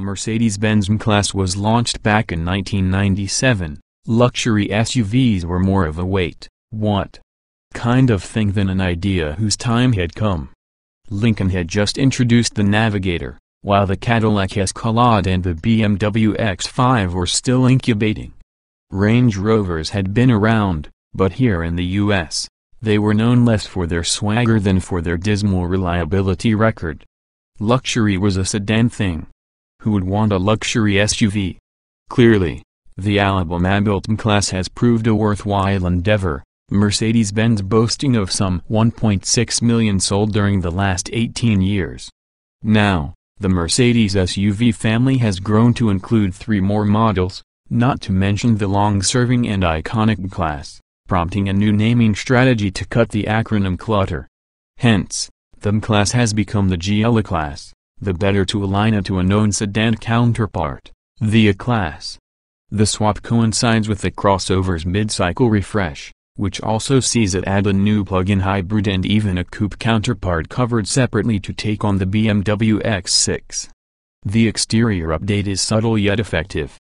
Mercedes-Benz M-class was launched back in 1997, luxury SUVs were more of a wait, what kind of thing than an idea whose time had come. Lincoln had just introduced the Navigator, while the Cadillac Escalade and the BMW X5 were still incubating. Range Rovers had been around, but here in the U.S., they were known less for their swagger than for their dismal reliability record. Luxury was a sedan thing. Who would want a luxury SUV? Clearly, the Alabama-built M-class has proved a worthwhile endeavor, Mercedes-Benz boasting of some 1.6 million sold during the last 18 years. Now, the Mercedes SUV family has grown to include 3 more models, not to mention the long-serving and iconic M-class, prompting a new naming strategy to cut the acronym clutter. Hence, the M-class has become the GLE-class, the better to align it to a known sedan counterpart, the A-class. The swap coincides with the crossover's mid-cycle refresh, which also sees it add a new plug-in hybrid and even a coupe counterpart covered separately to take on the BMW X6. The exterior update is subtle yet effective.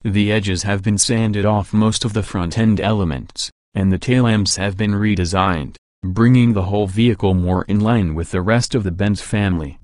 The edges have been sanded off most of the front-end elements, and the tail lamps have been redesigned, bringing the whole vehicle more in line with the rest of the Benz family.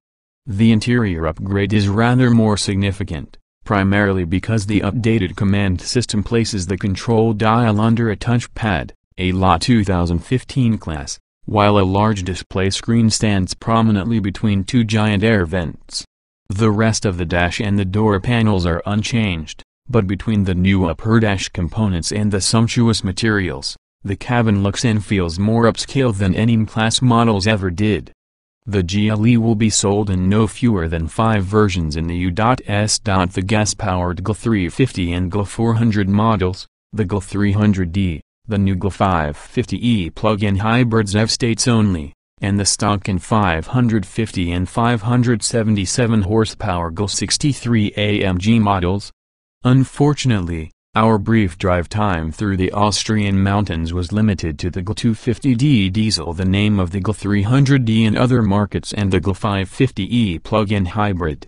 The interior upgrade is rather more significant, primarily because the updated command system places the control dial under a touchpad, a La 2015 class, while a large display screen stands prominently between 2 giant air vents. The rest of the dash and the door panels are unchanged, but between the new upper dash components and the sumptuous materials, the cabin looks and feels more upscale than any M-class models ever did. The GLE will be sold in no fewer than 5 versions in the U.S. The gas-powered GLE-350 and GLE-400 models, the GLE-300D, the new GLE-550e plug-in hybrids have states only, and the stock and 550 and 577 horsepower GLE-63 AMG models. Unfortunately, our brief drive time through the Austrian mountains was limited to the GLE-250D diesel, the name of the GLE-300D in other markets, and the GLE-550e plug-in hybrid.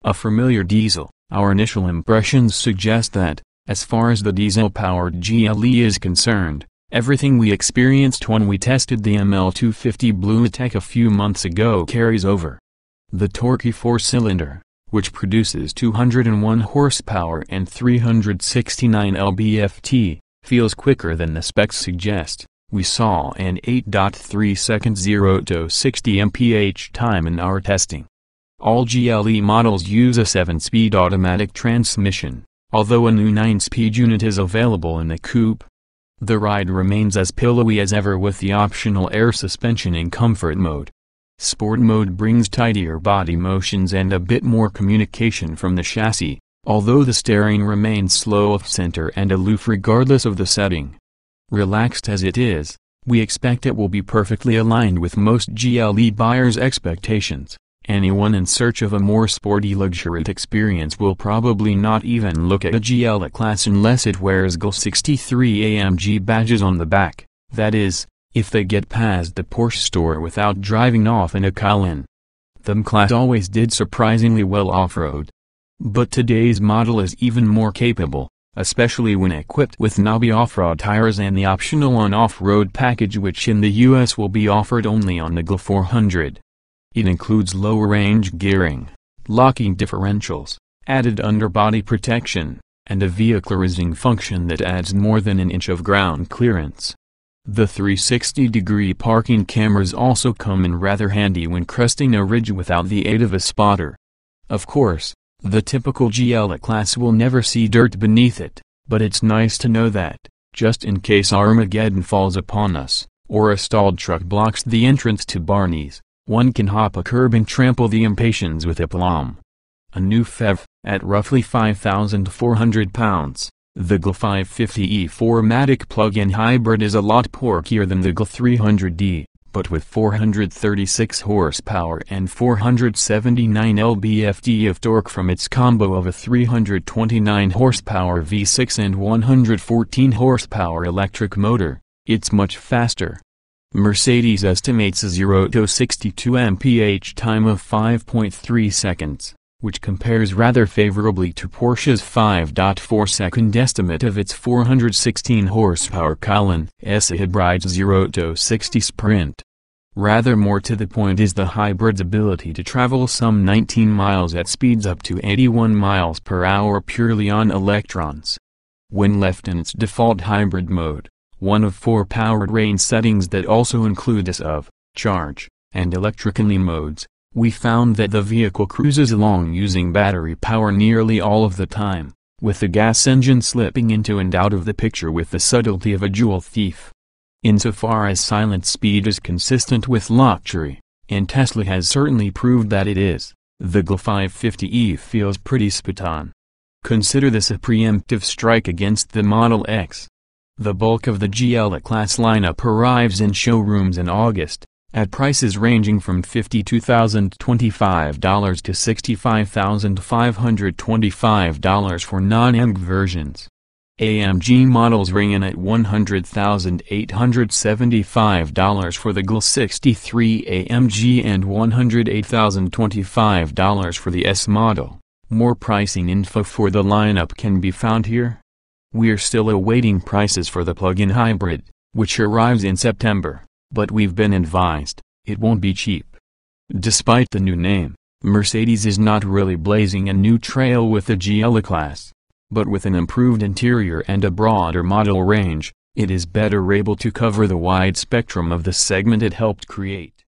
A familiar diesel, our initial impressions suggest that, as far as the diesel-powered GLE is concerned, everything we experienced when we tested the ML250 BlueTech a few months ago carries over. The torquey 4-cylinder, which produces 201 horsepower and 369 lb-ft, feels quicker than the specs suggest. We saw an 8.3 second 0 to 60 mph time in our testing. All GLE models use a 7-speed automatic transmission, although a new 9-speed unit is available in the coupe. The ride remains as pillowy as ever with the optional air suspension in comfort mode. Sport mode brings tidier body motions and a bit more communication from the chassis, although the steering remains slow off-center and aloof regardless of the setting. Relaxed as it is, we expect it will be perfectly aligned with most GLE buyers' expectations. Anyone in search of a more sporty luxurious experience will probably not even look at a GLE-class unless it wears GLE-63 AMG badges on the back, that is, if they get past the Porsche store without driving off in a Cayenne. The M-class always did surprisingly well off-road. But today's model is even more capable, especially when equipped with knobby off-road tires and the optional on-off-road package, which in the US will be offered only on the GLE-400. It includes lower-range gearing, locking differentials, added underbody protection, and a vehicle-raising function that adds more than an inch of ground clearance. The 360-degree parking cameras also come in rather handy when cresting a ridge without the aid of a spotter. Of course, the typical GLE-class will never see dirt beneath it, but it's nice to know that, just in case Armageddon falls upon us, or a stalled truck blocks the entrance to Barney's, one can hop a curb and trample the impatiens with aplomb. A new FEV, at roughly 5,400 pounds. The GLE-550e 4MATIC plug-in hybrid is a lot porkier than the GLE-300D, but with 436 horsepower and 479 lb-ft of torque from its combo of a 329 horsepower V6 and 114 horsepower electric motor, it's much faster. Mercedes estimates a 0 to 62 mph time of 5.3 seconds, which compares rather favorably to Porsche's 5.4-second estimate of its 416 horsepower Cayenne S Hybride's 0-60 sprint. Rather more to the point is the hybrid's ability to travel some 19 miles at speeds up to 81 miles per hour purely on electrons. When left in its default hybrid mode, one of 4 powertrain settings that also include SUV, charge, and electric-only modes, we found that the vehicle cruises along using battery power nearly all of the time, with the gas engine slipping into and out of the picture with the subtlety of a jewel thief. Insofar as silent speed is consistent with luxury, and Tesla has certainly proved that it is, the GLE-5 50e feels pretty spot on. Consider this a preemptive strike against the Model X. The bulk of the GLE-class lineup arrives in showrooms in August, at prices ranging from $52,025 to $65,525 for non-AMG versions. AMG models ring in at $100,875 for the GLE-63 AMG and $108,025 for the S model. More pricing info for the lineup can be found here. We're still awaiting prices for the plug-in hybrid, which arrives in September, but we've been advised it won't be cheap. Despite the new name, Mercedes is not really blazing a new trail with the GLE-class. But with an improved interior and a broader model range, it is better able to cover the wide spectrum of the segment it helped create.